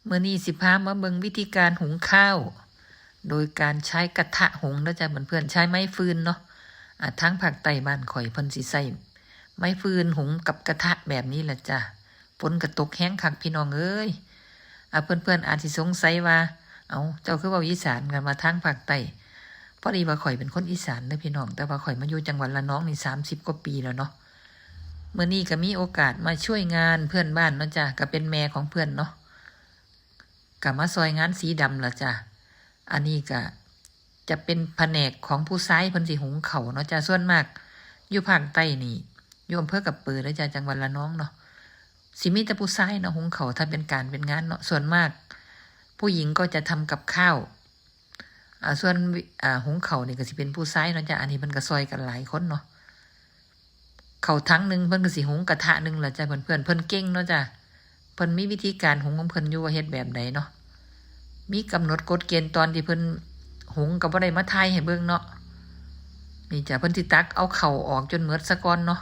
มื้อนี้สิพามาเบิ่งวิธีการหุงข้าวโดยการใช้กระทะหุงเด้อจ้ะเพื่อนๆใช้ไม้ฟืนเนาะทางภาคใต้บ้านข่อยเพิ่นสิใช้ไม้ฟืนหุงกับกระทะแบบนี้แหละจ้ะฝนก็ตกแห้งคักพี่น้องเอ้ยเพื่อนๆอาจสิสงสัยว่าเจ้าคือเว้าอีสานกันมาทางภาคใต้พอดีว่าข่อยเป็นคนอีสานเด้อพี่น้องแต่ว่าข่อยมาอยู่จังหวัดระนองนี่30 กว่าปีแล้วเนาะมื้อนี้ก็มีโอกาสมาช่วยงานเพื่อนบ้านเนาะจ้ะก็เป็นแม่ของเพื่อนเนาะก็มาซอยงานสีดำล่ะจ้ะอันนี้ก็จะเป็นแผนกของผู้ชายเพิ่นสิหุงข้าวเนาะจ้ะส่วนมากอยู่ภาคใต้นี่อยู่อำเภอกับปือแล้วจ้ะจังหวัดระนองเนาะสิมีแต่ผู้ชายเนาะหุงข้าวถ้าเป็นการเป็นงานเนาะส่วนมากผู้หญิงก็จะทำกับข้าวส่วนหุงข้าวนี่ก็สิเป็นผู้ชายเนาะจ้ะอันนี้เพิ่นก็ซอยกันหลายคนเนาะข้าวถังนึงเพิ่นก็สิหุงกระทะนึงล่ะจ้ะเพื่อนๆเพิ่นเก่งเนาะจ้ะเพิ่นมีวิธีการหุงของเพิ่นอยู่ว่าเฮ็ดแบบใดเนาะมีกำหนดกฎเกณฑ์ตอนที่เพิ่นหุงก็บ่ได้มาทายให้เบิ่งเนาะนี่จ้ะเพิ่นสิตักเอาข้าวออกจนหมดซะก่อนเนาะ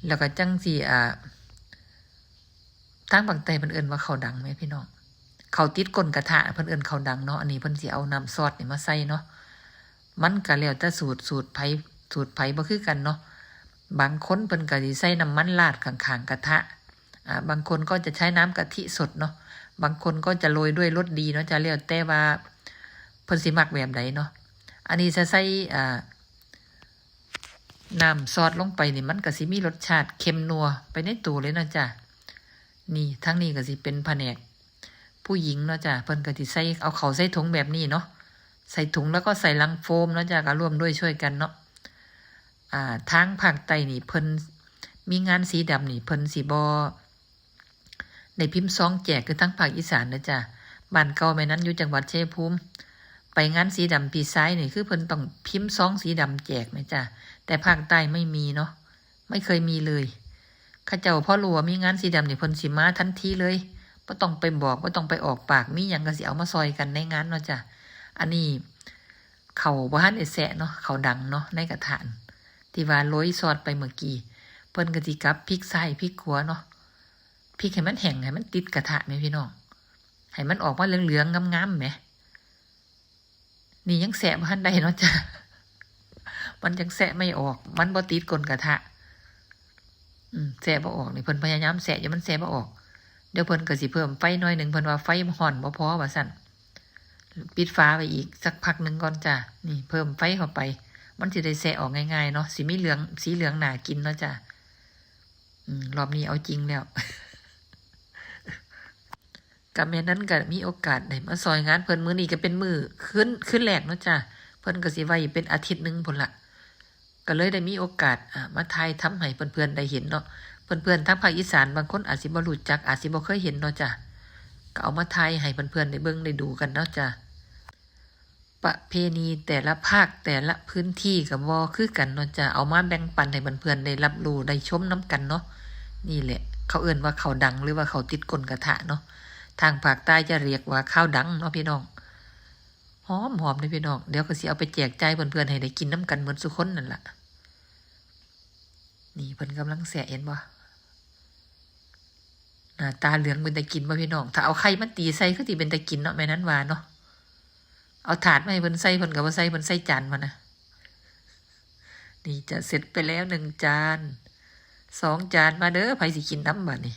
แล้วก็จังสิทางภาคใต้เพิ่นเอิ้นว่าข้าวดังแม่พี่น้องข้าวติดก้นกระทะเพิ่นเอิ้นข้าวดังเนาะอันนี้เพิ่นสิเอาน้ำซอสนี่มาใส่เนาะมันก็แล้วแต่สูตรไผบ่คือกันเนาะบางคนเพิ่นก็สิใส่น้ำมันราดข้างๆกระทะบางคนก็จะใช้น้ำกะทิสดเนาะบางคนก็จะโรยด้วยรสดีเนาะจะแล้วแต่ว่าเพิ่นสิมักแบบใดเนาะอันนี้จะใส่น้ำซอสลงไปนี่มันก็สิมีรสชาติเค็มนัวไปในตัวเลยนะจ้ะนี่ทั้งนี้ก็สิเป็นแผนกผู้หญิงเนาะจ้ะเพิ่นก็สิใส่เอาเข้าใส่ถุงแบบนี้เนาะใส่ถุงแล้วก็ใส่ลังโฟมเนาะจ้ะก็ร่วมด้วยช่วยกันเนาะทางภาคใต้นี่เพิ่นมีงานสีดำนี่เพิ่นสิบ่ได้พิมพ์ซองแจกคือทั้งภาคอีสานนะจ้ะบ้านเก่าแม่นั้นอยู่จังหวัดชัยภูมิไปงานสีดำปีซ้ายนี่คือเพิ่นต้องพิมพ์ซองสีดำแจกนะจ้ะแต่ภาคใต้ไม่มีเนาะไม่เคยมีเลยข้าเจ้าพ่อรู้ว่ามีงานสีดำนี่เพิ่นสิมาทันทีเลยบ่ต้องไปบอกบ่ต้องไปออกปากมีหยังก็สิเอามาซอยกันในงานเนาะจ้ะอันนี้เขาบ่ทันได้แซะเนาะเขาดังเนาะในกระทะที่ว่าโรยซอสไปเมื่อกี้เพิ่นก็สิกลับพริกซ้ายพริกขวาเนาะพริกให้มันแห้งให้มันติดกระทะแม่พี่น้องให้มันออกมาเหลืองๆงามๆแหมนี่ยังแสะบ่ทันได้เนาะจ้ะมันยังแสะไม่ออกมันบ่ติดก้นกระทะแสะบ่ออกนี่เพิ่นพยายามแสะอยู่มันแสะบ่ออกเดี๋ยวเพิ่นก็สิเพิ่มไฟหน่อยนึงเพิ่นว่าไฟร้อนบ่พอว่าซั่นปิดฝาไว้อีกสักพักนึงก่อนจ้ะนี่เพิ่มไฟเข้าไปมันสิได้แสะออกง่ายๆเนาะสิมีเหลืองสีเหลืองน่ากินเนาะจ้ะรอบนี้เอาจริงแล้วกับแม่นั้นก็มีโอกาสได้มาซอยงานเพิ่นมื้อนี้ก็เป็นมื้อขึ้นแรกเนาะจ้ะเพิ่นก็สิไว้เป็นอาทิตย์นึงพุ่นล่ะก็เลยได้มีโอกาสมาถ่ายทำให้เพื่อนๆได้เห็นเนาะเพื่อนๆทางภาคอีสานบางคนอาจสิบ่รู้จักอาจสิบ่เคยเห็นเนาะจ้ะก็เอามาถ่ายให้เพื่อนๆได้เบิ่งได้ดูกันเนาะจ้ะประเพณีแต่ละภาคแต่ละพื้นที่ก็บ่คือกันเนาะจ้ะเอามาแบ่งปันให้เพื่อนๆได้รับรู้ได้ชมนํกันเนาะนี่แหละเขาเอิ้นว่าข้าวดังหรือว่าข้าวติดก้นกระทะเนาะทางภาคใต้จะเรียกว่าข้าวดังเนาะพี่น้องหอมเลยพี่น้องเดี๋ยวก็สิเอาไปแจกจ่ายเพื่อนๆให้ได้กินน้ำกันเหมือนทุกคนนั่นล่ะนี่เพิ่นกำลังแสะเห็นบ่หน้าตาเหลืองเป็นตะกินบ่พี่น้องถ้าเอาไข่มันตีใส่คือสิเป็นตะกินเนาะแม่นั้นว่าเนาะเอาถาดมาให้เพิ่นใส่เพิ่นก็บ่ใส่เพิ่นใส่จานมานะนี่จะเสร็จไปแล้ว1 จาน2 จานมาเด้อไผสิกินน้ำบัดนี้